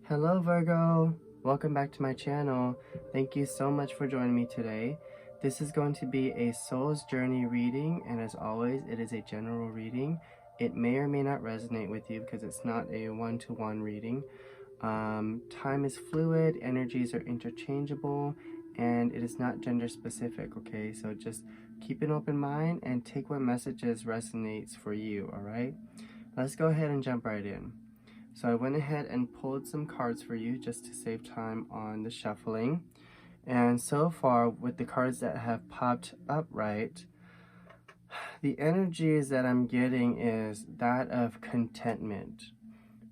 Hello Virgo! Welcome back to my channel. Thank you so much for joining me today. This is going to be a soul's journey reading, and as always, it is a general reading. It may or may not resonate with you because it's not a one-to-one reading. Time is fluid, energies are interchangeable, and it is not gender specific, okay? So just keep an open mind and take what messages resonates for you, alright? Let's go ahead and jump right in. So I went ahead and pulled some cards for you just to save time on the shuffling. And so far, with the cards that have popped up right, the energies that I'm getting is that of contentment.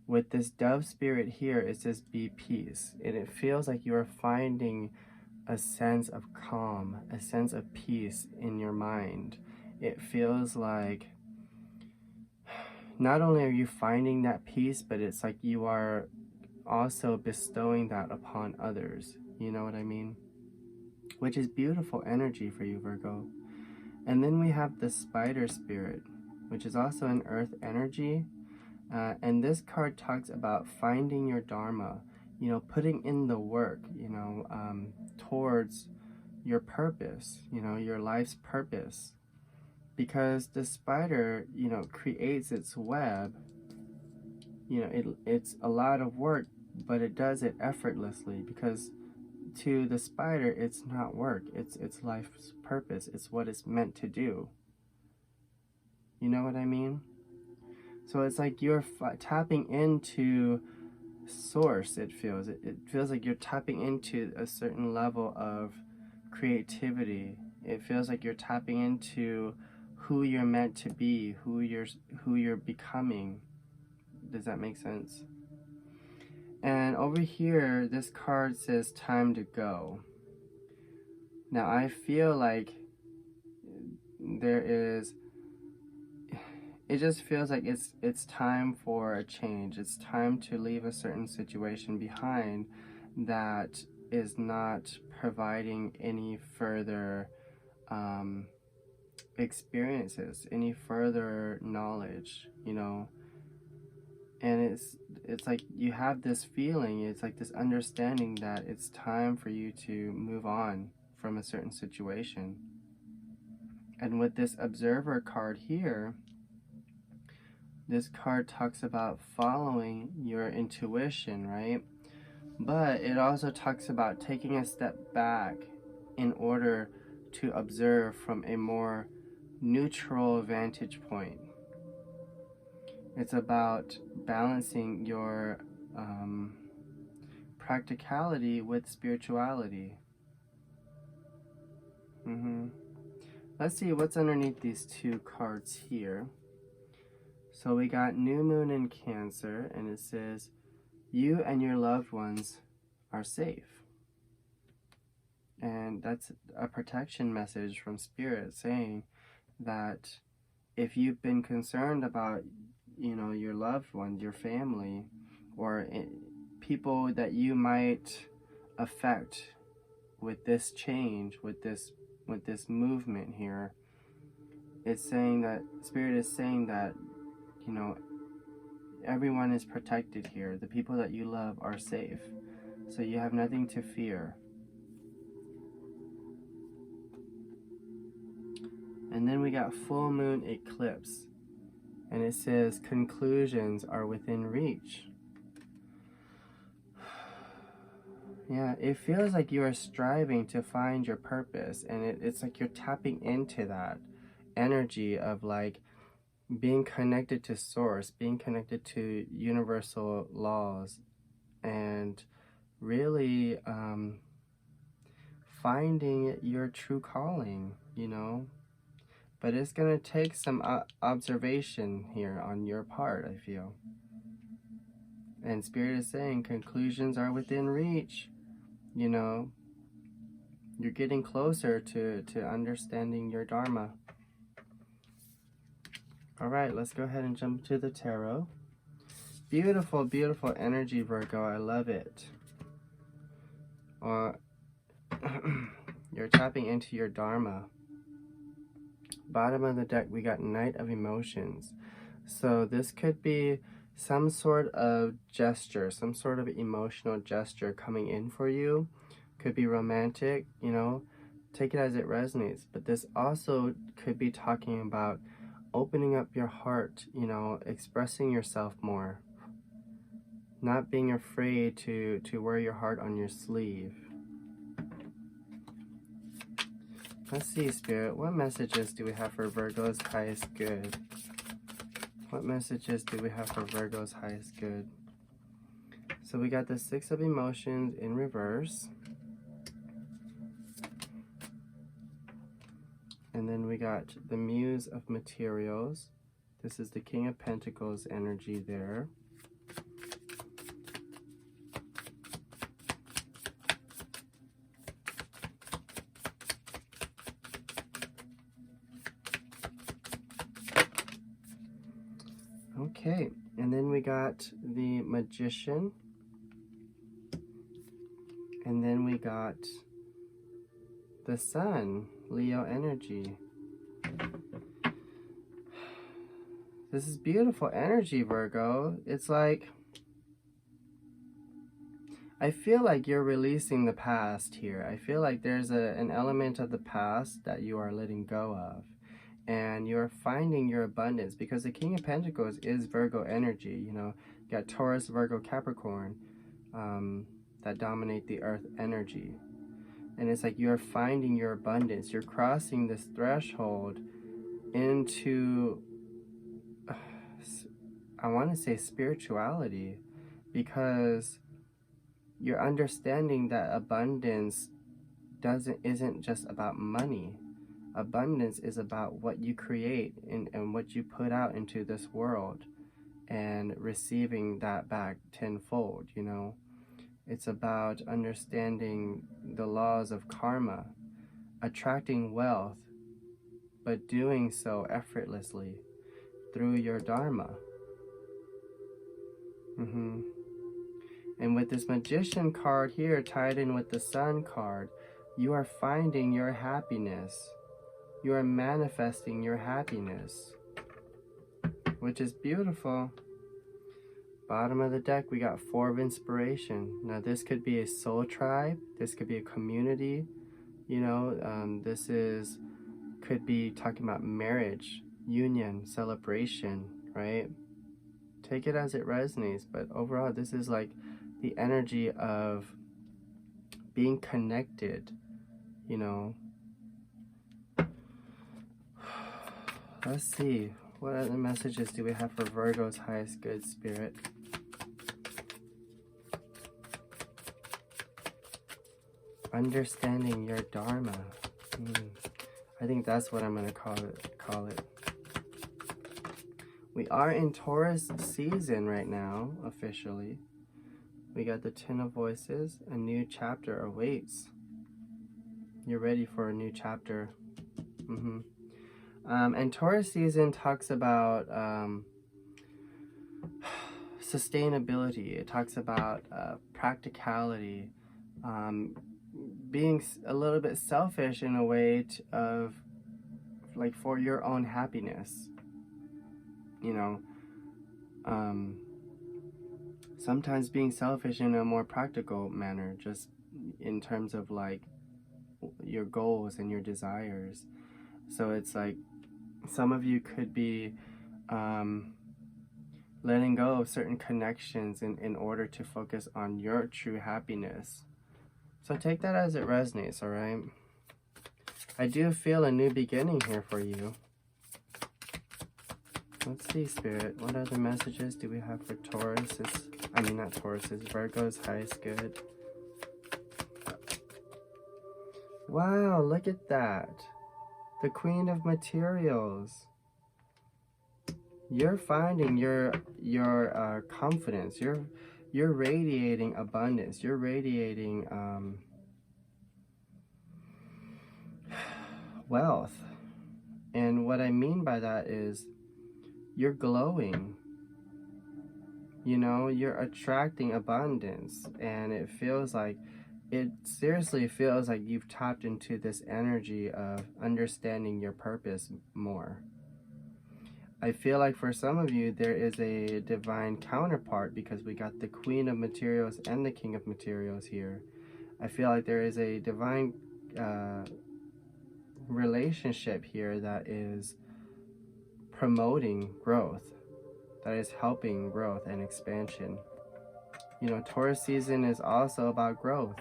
With this dove spirit here, it says be peace. And it feels like you are finding a sense of calm, a sense of peace in your mind. It feels like not only are you finding that peace, but it's like you are also bestowing that upon others. You know what I mean? Which is beautiful energy for you, Virgo. And then we have the spider spirit, which is also an earth energy. And this card talks about finding your Dharma, you know, putting in the work, you know, towards your purpose, you know, your life's purpose. Because the spider, you know, creates its web, you know, it's a lot of work, but it does it effortlessly, because to the spider, it's not work, it's life's purpose, it's what it's meant to do. You know what I mean? So it's like you're tapping into source, it feels. It feels like you're tapping into a certain level of creativity. It feels like you're tapping into who you're meant to be, who you're becoming. Does that make sense? And over here, this card says time to go. Now I feel like it just feels like it's time for a change. It's time to leave a certain situation behind that is not providing any further experiences, any further knowledge, you know. And it's like you have this feeling, it's like this understanding that it's time for you to move on from a certain situation. And with this observer card here, this card talks about following your intuition, right? But it also talks about taking a step back in order to observe from a more neutral vantage point. It's about balancing your practicality with spirituality. Let's see what's underneath these two cards here. So we got New Moon in Cancer, and it says, you and your loved ones are safe. And that's a protection message from Spirit saying that if you've been concerned about, you know, your loved ones, your family, or people that you might affect with this change, with this movement here, it's saying that Spirit is saying that, you know, everyone is protected here. The people that you love are safe. So you have nothing to fear. And then we got Full Moon Eclipse. And it says conclusions are within reach. Yeah, it feels like you are striving to find your purpose. And it's like you're tapping into that energy of like being connected to source, being connected to universal laws, and really finding your true calling, you know. But it's going to take some observation here on your part, I feel. And Spirit is saying conclusions are within reach, you know. You're getting closer to understanding your Dharma. Alright, let's go ahead and jump to the tarot. Beautiful, beautiful energy, Virgo. I love it. You're tapping into your Dharma. Bottom of the deck, we got Knight of Emotions. So this could be some sort of gesture, some sort of emotional gesture coming in for you. Could be romantic, you know, take it as it resonates. But this also could be talking about opening up your heart, you know, expressing yourself more. Not being afraid to wear your heart on your sleeve. Let's see, Spirit, what messages do we have for Virgo's highest good? What messages do we have for Virgo's highest good? So we got the Six of Emotions in reverse. And then we got the Muse of Materials. This is the King of Pentacles energy there. Okay, and then we got the Magician. And then we got the Sun, Leo energy. This is beautiful energy, Virgo. It's like, I feel like you're releasing the past here. I feel like there's an element of the past that you are letting go of. And you're finding your abundance, because the King of Pentacles is Virgo energy. You know, you got Taurus, Virgo, Capricorn that dominate the earth energy. And it's like you're finding your abundance. You're crossing this threshold into, I want to say spirituality, because you're understanding that abundance isn't just about money. Abundance is about what you create and what you put out into this world, and receiving that back tenfold, you know. It's about understanding the laws of karma, attracting wealth, but doing so effortlessly through your Dharma. And with this Magician card here tied in with the Sun card, you are finding your happiness. You are manifesting your happiness, which is beautiful. Bottom of the deck, we got Four of Inspiration. Now this could be a soul tribe. This could be a community. You know, could be talking about marriage, union, celebration, right? Take it as it resonates. But overall, this is like the energy of being connected, you know. Let's see. What other messages do we have for Virgo's highest good, Spirit? Understanding your Dharma. I think that's what I'm going to call it. We are in Taurus season right now, officially. We got the Ten of Voices. A new chapter awaits. You're ready for a new chapter. And Taurus season talks about sustainability. It talks about practicality, being a little bit selfish in a way of like for your own happiness. You know, sometimes being selfish in a more practical manner, just in terms of like your goals and your desires. So it's like some of you could be letting go of certain connections in order to focus on your true happiness. So take that as it resonates, alright? I do feel a new beginning here for you. Let's see, Spirit. What other messages do we have for Virgo's highest good? Wow, look at that. The Queen of Materials. You're finding your confidence. You're radiating abundance. You're radiating wealth. And what I mean by that is you're glowing. You know, you're attracting abundance, and it seriously feels like you've tapped into this energy of understanding your purpose more. I feel like for some of you, there is a divine counterpart because we got the Queen of Materials and the King of Materials here. I feel like there is a divine relationship here that is promoting growth, that is helping growth and expansion. You know, Taurus season is also about growth.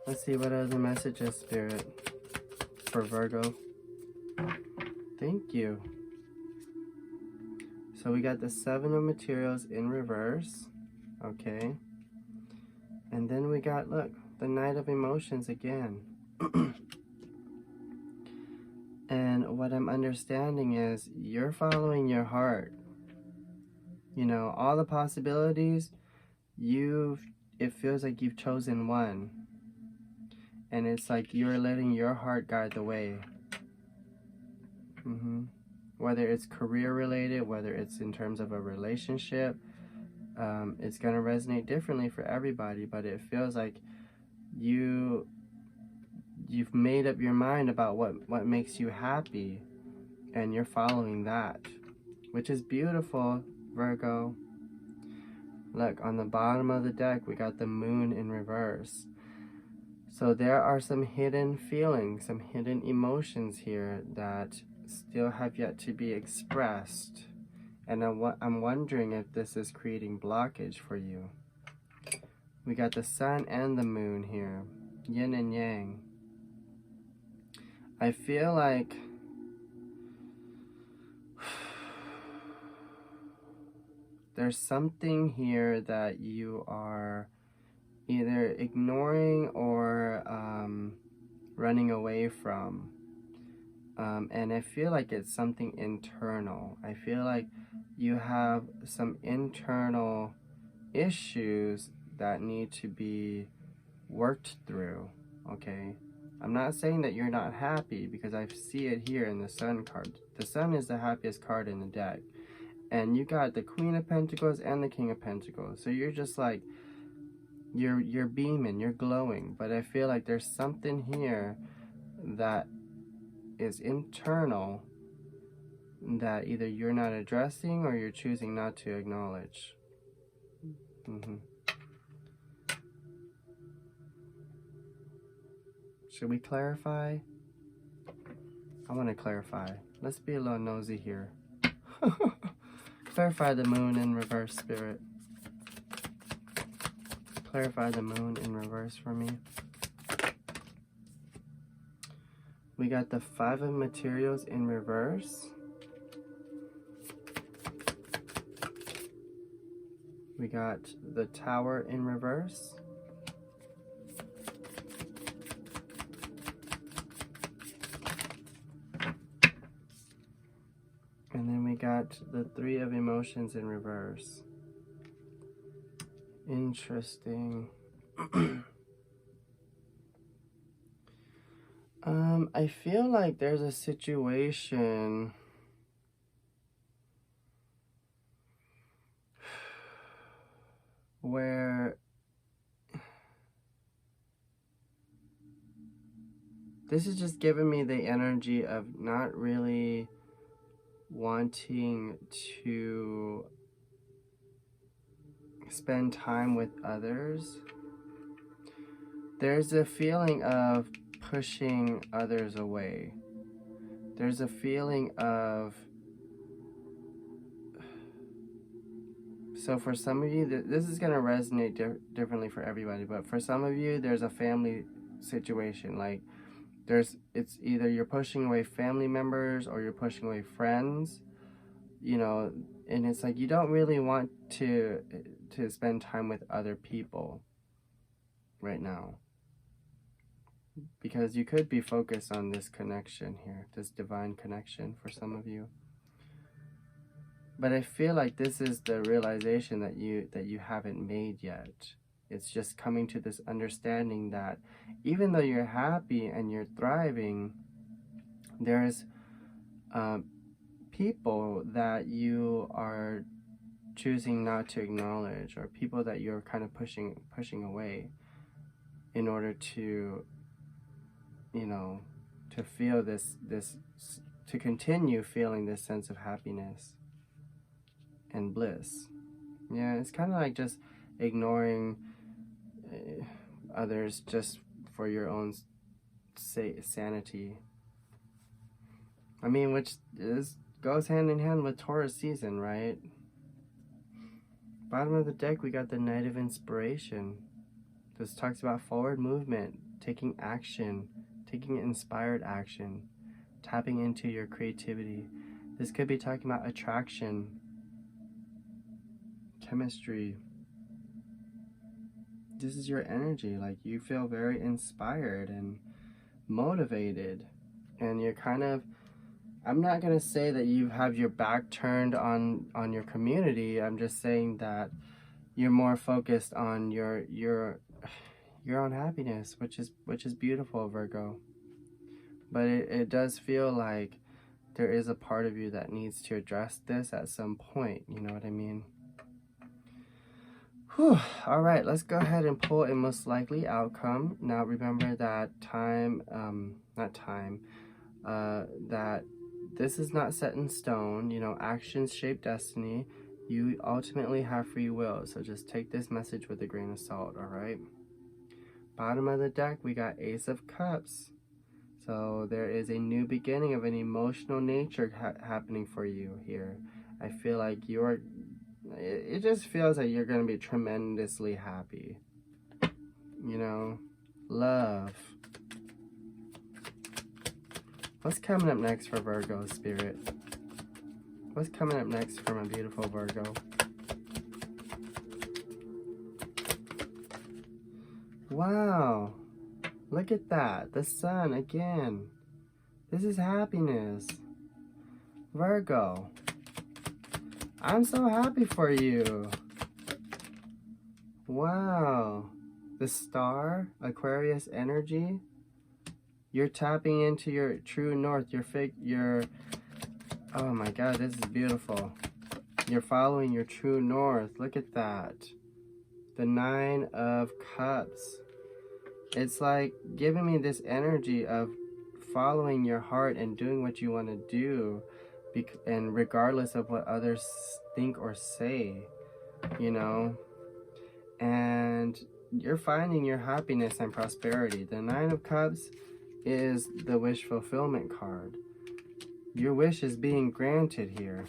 Let's see what other messages, Spirit, for Virgo. Thank you. So we got the Seven of Materials in reverse. Okay. And then we got, look, the Knight of Emotions again. And what I'm understanding is you're following your heart. You know, all the possibilities, it feels like you've chosen one. And it's like you're letting your heart guide the way. Whether it's career related, whether it's in terms of a relationship, it's going to resonate differently for everybody, but it feels like you've made up your mind about what makes you happy, and you're following that, which is beautiful, Virgo. Look, on the bottom of the deck, we got the Moon in reverse. So there are some hidden feelings, some hidden emotions here that still have yet to be expressed. And I'm wondering if this is creating blockage for you. We got the Sun and the Moon here, yin and yang. I feel like there's something here that you are either ignoring or running away from. And I feel like it's something internal. I feel like you have some internal issues that need to be worked through, okay? I'm not saying that you're not happy, because I see it here in the Sun card. The Sun is the happiest card in the deck. And you got the Queen of Pentacles and the King of Pentacles. So you're just like, you're beaming, you're glowing. But I feel like there's something here that is internal that either you're not addressing or you're choosing not to acknowledge. Should we clarify? I want to clarify. Let's be a little nosy here. Clarify the Moon in reverse, Spirit. Clarify the Moon in reverse for me. We got the Five of Materials in reverse. We got the Tower in reverse. And then we got the Three of Emotions in reverse. Interesting. I feel like there's a situation where this is just giving me the energy of not really wanting to spend time with others. There's a feeling of pushing others away. There's a feeling of, so for some of you, this is going to resonate differently for everybody, but for some of you, there's a family situation. Like, it's either you're pushing away family members or you're pushing away friends, you know, and it's like you don't really want to spend time with other people right now, because you could be focused on this connection here, this divine connection for some of you. But I feel like this is the realization that you haven't made yet. It's just coming to this understanding that even though you're happy and you're thriving, there's people that you are choosing not to acknowledge, or people that you're kind of pushing away in order to, you know, to feel to continue feeling this sense of happiness and bliss. Yeah, it's kind of like just ignoring others just for your own sanity. I mean, which goes hand in hand with Taurus season, right? Bottom of the deck, we got the Knight of Inspiration. This talks about forward movement, taking action, taking inspired action, tapping into your creativity. This could be talking about attraction, chemistry. This is your energy. Like, you feel very inspired and motivated, and you're kind of, I'm not going to say that you have your back turned on your community. I'm just saying that you're more focused on your own happiness, which is beautiful, Virgo. But it does feel like there is a part of you that needs to address this at some point. You know what I mean? Whew. All right, let's go ahead and pull a most likely outcome. Now remember that that this is not set in stone. You know, actions shape destiny. You ultimately have free will, so just take this message with a grain of salt, all right? Bottom of the deck, we got Ace of Cups. So there is a new beginning of an emotional nature happening for you here. I feel like it just feels like you're going to be tremendously happy. You know, love. What's coming up next for Virgo, Spirit? What's coming up next for my beautiful Virgo? Wow. Look at that. The sun again. This is happiness. Virgo. I'm so happy for you. Wow. The star, Aquarius energy. You're tapping into your true north, oh my God, this is beautiful. You're following your true north. Look at that. The 9 of Cups. It's like giving me this energy of following your heart and doing what you want to do, and regardless of what others think or say, you know. And you're finding your happiness and prosperity. The 9 of Cups is the wish fulfillment card. Your wish is being granted here.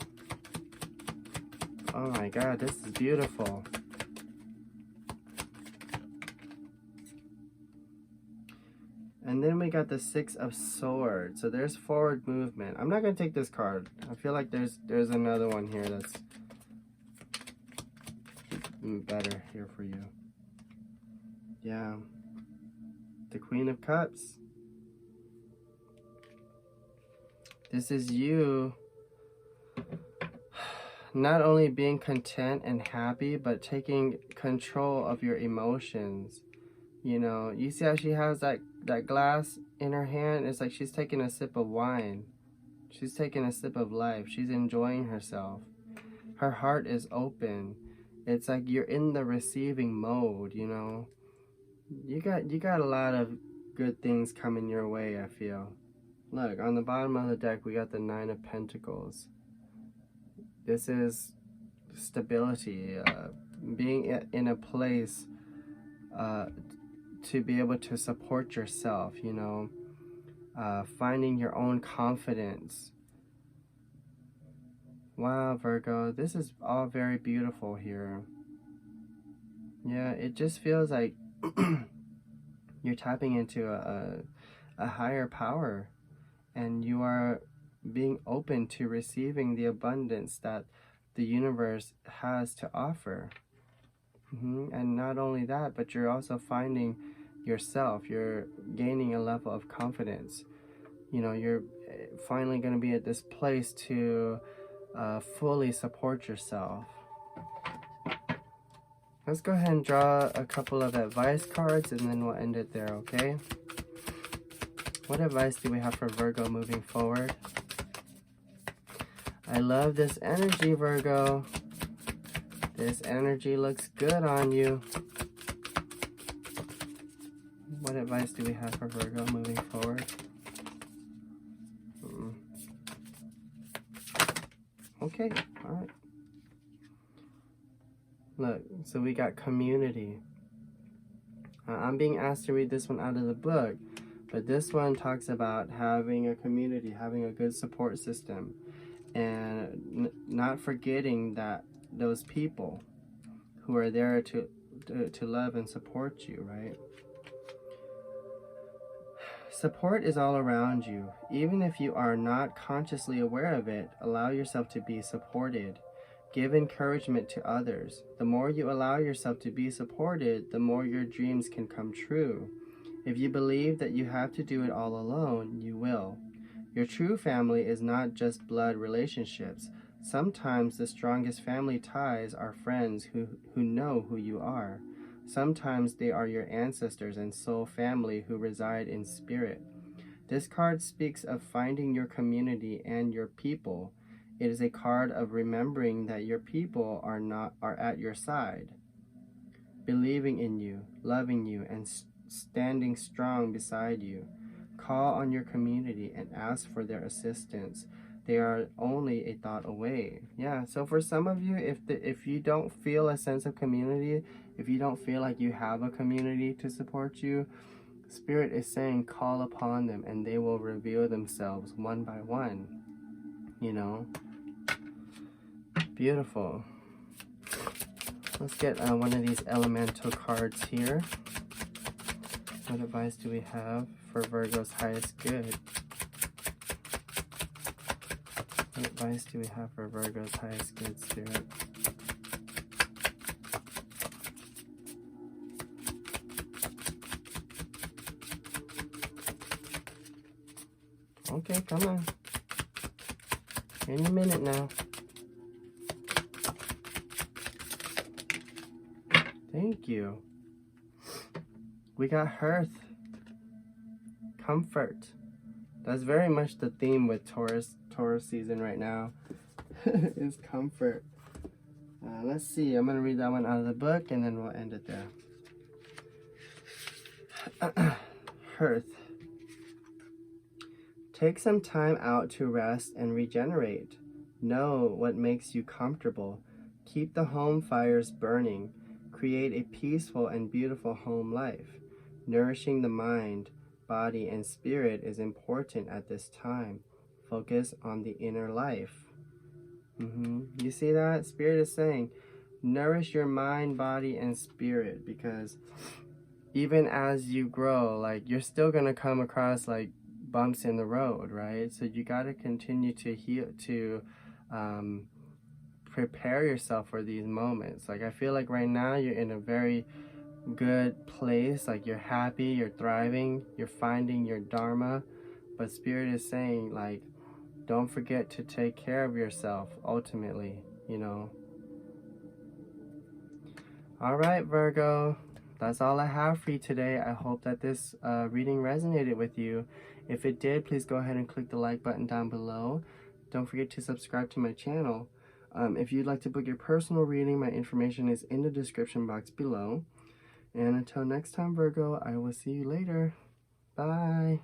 Oh my God, this is beautiful. And then we got the 6 of Swords. So there's forward movement. I'm not going to take this card. I feel like there's another one here that's better here for you. Yeah. The Queen of Cups. This is you not only being content and happy, but taking control of your emotions. You know, you see how she has that glass in her hand? It's like she's taking a sip of wine. She's taking a sip of life. She's enjoying herself. Her heart is open. It's like you're in the receiving mode, you know. You got a lot of good things coming your way, I feel. Look, on the bottom of the deck, we got the 9 of Pentacles. This is stability, being in a place to be able to support yourself, you know, finding your own confidence. Wow, Virgo, this is all very beautiful here. Yeah, it just feels like you're tapping into a higher power, and you are being open to receiving the abundance that the universe has to offer. And not only that, but you're also finding yourself. You're gaining a level of confidence. You know, you're finally going to be at this place to fully support yourself. Let's go ahead and draw a couple of advice cards, and then we'll end it there, okay? What advice do we have for Virgo moving forward? I love this energy, Virgo. This energy looks good on you. What advice do we have for Virgo moving forward? Okay, all right. Look, so we got community. I'm being asked to read this one out of the book, but this one talks about having a community, having a good support system, and not forgetting that those people who are there to love and support you, right? Support is all around you. Even if you are not consciously aware of it, allow yourself to be supported. Give encouragement to others. The more you allow yourself to be supported, the more your dreams can come true. If you believe that you have to do it all alone, you will. Your true family is not just blood relationships. Sometimes the strongest family ties are friends who know who you are. Sometimes they are your ancestors and soul family who reside in spirit. This card speaks of finding your community and your people. It is a card of remembering that your people are at your side, believing in you, loving you, and standing strong beside you. Call on your community and ask for their assistance. They are only a thought away. Yeah, so for some of you, if you don't feel a sense of community, if you don't feel like you have a community to support you, Spirit is saying call upon them and they will reveal themselves one by one. You know? Beautiful. Let's get one of these elemental cards here. What advice do we have for Virgo's highest good? What advice do we have for Virgo's highest good, Spirit? Okay, come on. Any minute now. Thank you. We got Hearth. Comfort. That's very much the theme with Taurus season right now. Is comfort. Let's see. I'm going to read that one out of the book and then we'll end it there. Hearth. Take some time out to rest and regenerate. Know what makes you comfortable. Keep the home fires burning. Create a peaceful and beautiful home life. Nourishing the mind, body, and spirit is important at this time. Focus on the inner life. You see that? Spirit is saying, nourish your mind, body, and spirit, because even as you grow, like, you're still going to come across, like, bumps in the road, right? So you got to continue to heal, to prepare yourself for these moments. Like, I feel like right now you're in a very good place. Like, you're happy, you're thriving, you're finding your Dharma. But Spirit is saying, like, don't forget to take care of yourself ultimately, you know. All right, Virgo. That's all I have for you today. I hope that this reading resonated with you. If it did, please go ahead and click the like button down below. Don't forget to subscribe to my channel. If you'd like to book your personal reading, my information is in the description box below. And until next time, Virgo, I will see you later. Bye.